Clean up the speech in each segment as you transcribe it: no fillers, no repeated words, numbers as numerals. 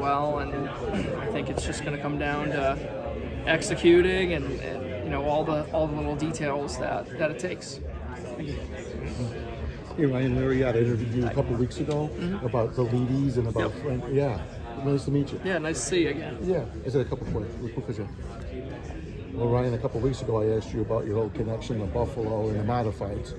well, and I think it's just going to come down to executing and all the little details that it takes. Hey Ryan, Larry, I interviewed you a couple of weeks ago about the leadies and about Frank. Yeah, nice to meet you. Yeah, nice to see you again. Yeah, I said a couple of questions. Well, Ryan, a couple of weeks ago I asked you about your whole connection to Buffalo and the modifieds.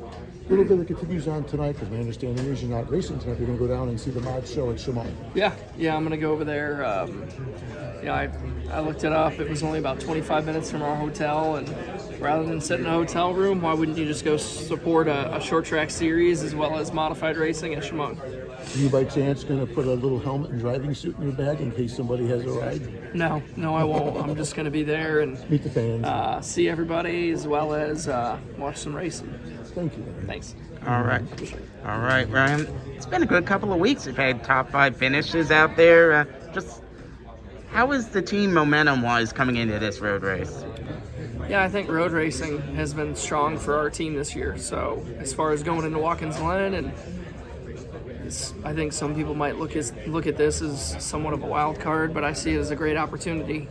A little bit that continues on tonight, because my understanding is you're not racing tonight. You're going to go down and see the mod show at Shimon. Yeah, I'm going to go over there. I looked it up. It was only about 25 minutes from our hotel, and rather than sit in a hotel room, why wouldn't you just go support a short track series as well as modified racing at Shimon? Are you by chance going to put a little helmet and driving suit in your bag in case somebody has a ride? No, I won't. I'm just going to be there and meet the fans, see everybody, as well as watch some racing. Thank you. Thanks. All right, Ryan. It's been a good couple of weeks. We've had top 5 finishes out there. Just how is the team momentum-wise coming into this road race? Yeah, I think road racing has been strong for our team this year. So as far as going into Watkins Glen, and I think some people might look at this as somewhat of a wild card, but I see it as a great opportunity.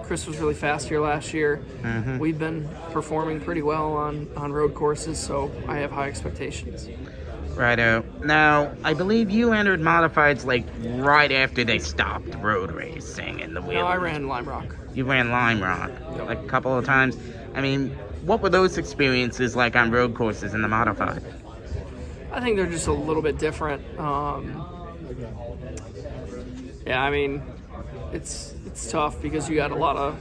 Chris was really fast here last year. We've been performing pretty well on road courses, so I have high expectations. Righto. Now, I believe you entered modifieds right after they stopped road racing in the wheel. No, I ran Lime Rock. You ran Lime Rock a couple of times. I mean, what were those experiences like on road courses in the modified? I think they're just a little bit different. Yeah, I mean, it's tough because you got a lot of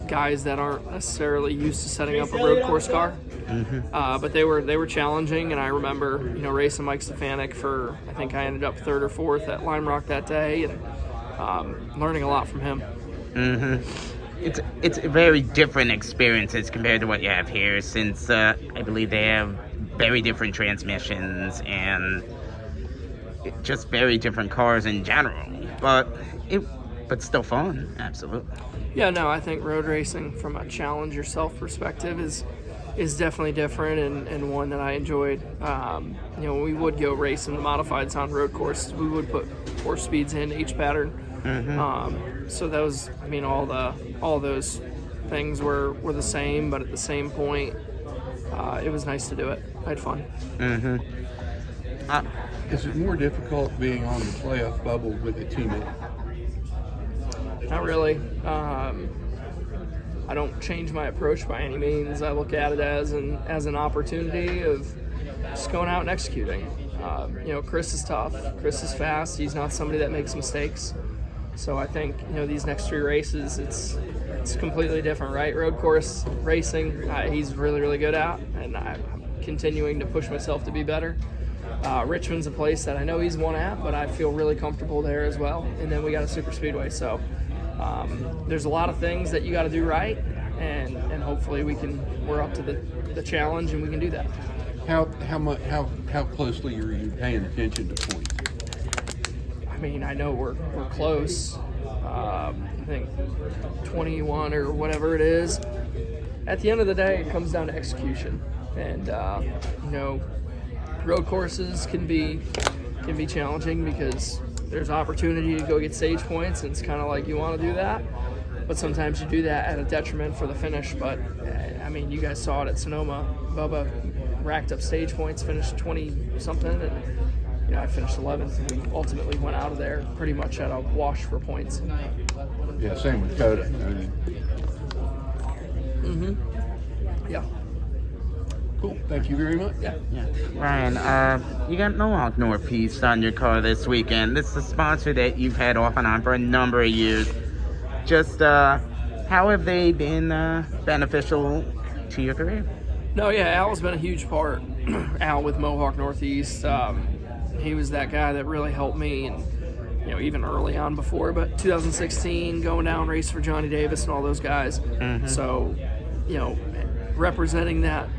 guys that aren't necessarily used to setting up a road course car. But they were challenging, and I remember racing Mike Stefanik for, I think I ended up 3rd or 4th at Lime Rock that day, and learning a lot from him. It's a very different experiences compared to what you have here, since I believe they have very different transmissions and just very different cars in general. But still fun, absolutely. Yeah, no, I think road racing from a challenge yourself perspective is definitely different, and one that I enjoyed. When we would go race in the modifieds on road courses, we would put 4 speeds in each pattern. So that was, all those things were the same, but at the same point, it was nice to do it. I had fun. Is it more difficult being on the playoff bubble with a teammate? Not really. I don't change my approach by any means. I look at it as an opportunity of just going out and executing. Chris is tough. Chris is fast. He's not somebody that makes mistakes. So I think these next 3 races, it's completely different, right? Road course racing, he's really, really good at, and I'm continuing to push myself to be better. Richmond's a place that I know he's won at, but I feel really comfortable there as well. And then we got a super speedway, so there's a lot of things that you got to do right, and hopefully we're up to the challenge and we can do that. How closely are you paying attention to points? I know we're close. I think 21 or whatever it is. At the end of the day, it comes down to execution, and road courses can be challenging because there's opportunity to go get stage points, and it's kind of like you want to do that, but sometimes you do that at a detriment for the finish. But you guys saw it at Sonoma. Bubba racked up stage points, finished 20-something, and I finished 11th, and we ultimately went out of there pretty much at a wash for points. Yeah, same with Coda. Yeah. Cool. Thank you very much. Yeah. Ryan, you got Mohawk Northeast on your car this weekend. This is a sponsor that you've had off and on for a number of years. Just how have they been beneficial to your career? No, yeah, Al's been a huge part. Al with Mohawk Northeast. He was that guy that really helped me, and even early on before, but 2016 going down race for Johnny Davis and all those guys. So representing that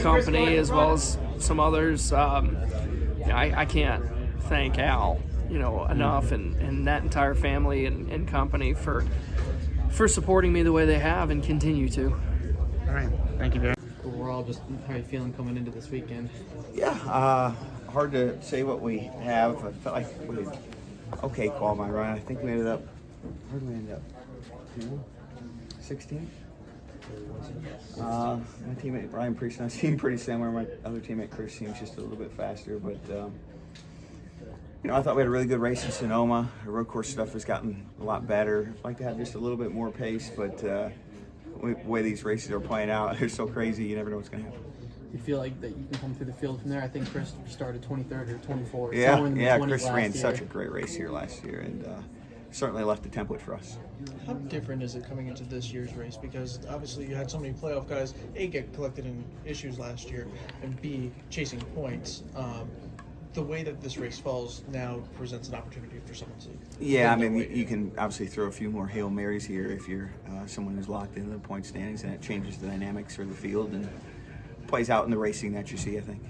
company as well as some others, I can't thank Al enough, and that entire family and company for supporting me the way they have and continue to. All right, thank you very much. Overall, just how are you feeling coming into this weekend? Yeah, hard to say what we have. I felt like we okay qualifying run. I think we ended up, where did we end up? 16? My teammate Brian Preece and I seem pretty similar. My other teammate Chris seems just a little bit faster, but I thought we had a really good race in Sonoma. The road course stuff has gotten a lot better. I'd like to have just a little bit more pace, but the way these races are playing out, they're so crazy. You never know what's going to happen. You feel like that you can come through the field from there? I think Chris started 23rd or 24th. Yeah. Chris ran such a great race here last year, and certainly left the template for us. How different is it coming into this year's race? Because obviously you had so many playoff guys, A, get collected in issues last year, and B, chasing points. The way that this race falls now presents an opportunity for someone to... Yeah, I mean, you can obviously throw a few more Hail Marys here if you're someone who's locked into the point standings, and it changes the dynamics for the field and plays out in the racing that you see, I think.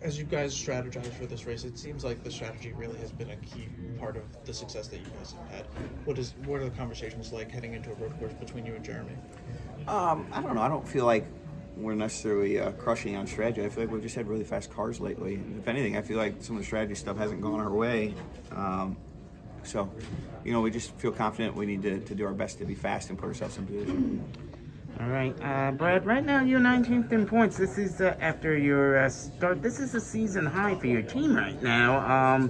As you guys strategize for this race, it seems like the strategy really has been a key part of the success that you guys have had. What are the conversations like heading into a road course between you and Jeremy? I don't know. I don't feel like we're necessarily crushing on strategy. I feel like we've just had really fast cars lately. And if anything, I feel like some of the strategy stuff hasn't gone our way. So, we just feel confident we need to do our best to be fast and put ourselves in position. All right, Brad, right now you're 19th in points. This is after your start. This is a season high for your team right now.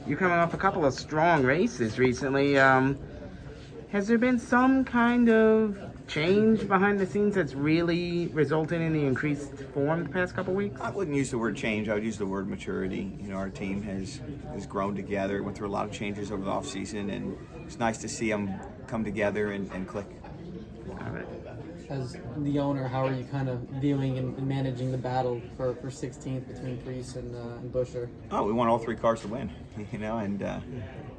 You're coming off a couple of strong races recently. Has there been some kind of change behind the scenes that's really resulted in the increased form the past couple weeks? I wouldn't use the word change. I would use the word maturity. Our team has grown together, went through a lot of changes over the offseason, and it's nice to see them come together and click. All right. As the owner, how are you kind of viewing and managing the battle for 16th between Preece and Buescher? Oh, we want all three cars to win, and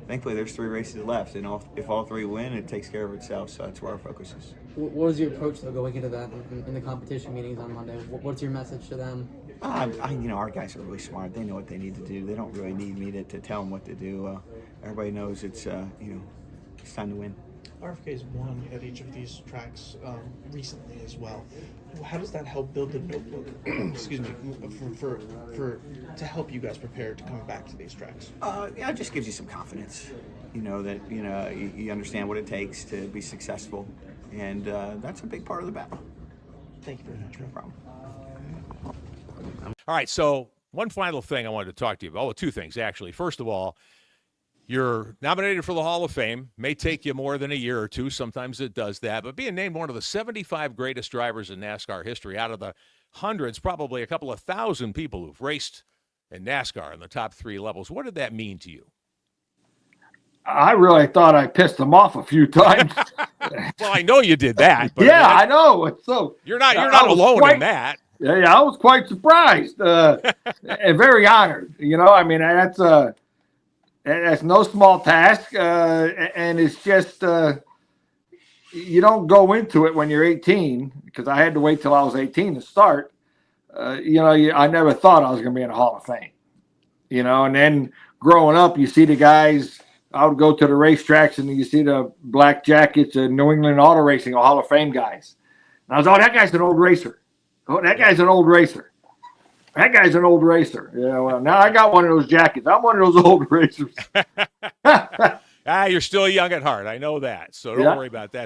thankfully there's 3 races left, and if all 3 win, it takes care of itself, so that's where our focus is. What was your approach though going into that in the competition meetings on Monday? What's your message to them? Our guys are really smart. They know what they need to do. They don't really need me to tell them what to do. Everybody knows it's it's time to win. RFK's won at each of these tracks recently as well. How does that help build the notebook? Excuse me, to help you guys prepare to come back to these tracks? It just gives you some confidence. That you understand what it takes to be successful, and that's a big part of the battle. Thank you very much. No problem. All right, so one final thing I wanted to talk to you about. Oh, 2 things, actually. First of all, you're nominated for the Hall of Fame. May take you more than a year or 2. Sometimes it does that. But being named one of the 75 greatest drivers in NASCAR history out of the hundreds, probably a couple of thousand people who've raced in NASCAR in the top 3 levels, what did that mean to you? I really thought I pissed them off a few times. Well, I know you did that. But yeah, I know. It's so you're not alone in that. Yeah, I was quite surprised and very honored. That's no small task, and it's just you don't go into it when you're 18, because I had to wait till I was 18 to start. I never thought I was going to be in a Hall of Fame. And then growing up, you see the guys. I would go to the racetracks, and you see the black jackets and New England Auto Racing, Hall of Fame guys. And I was, that guy's an old racer. Oh, that guy's an old racer. That guy's an old racer. Yeah, well, now I got one of those jackets. I'm one of those old racers. You're still young at heart. I know that. So don't worry about that.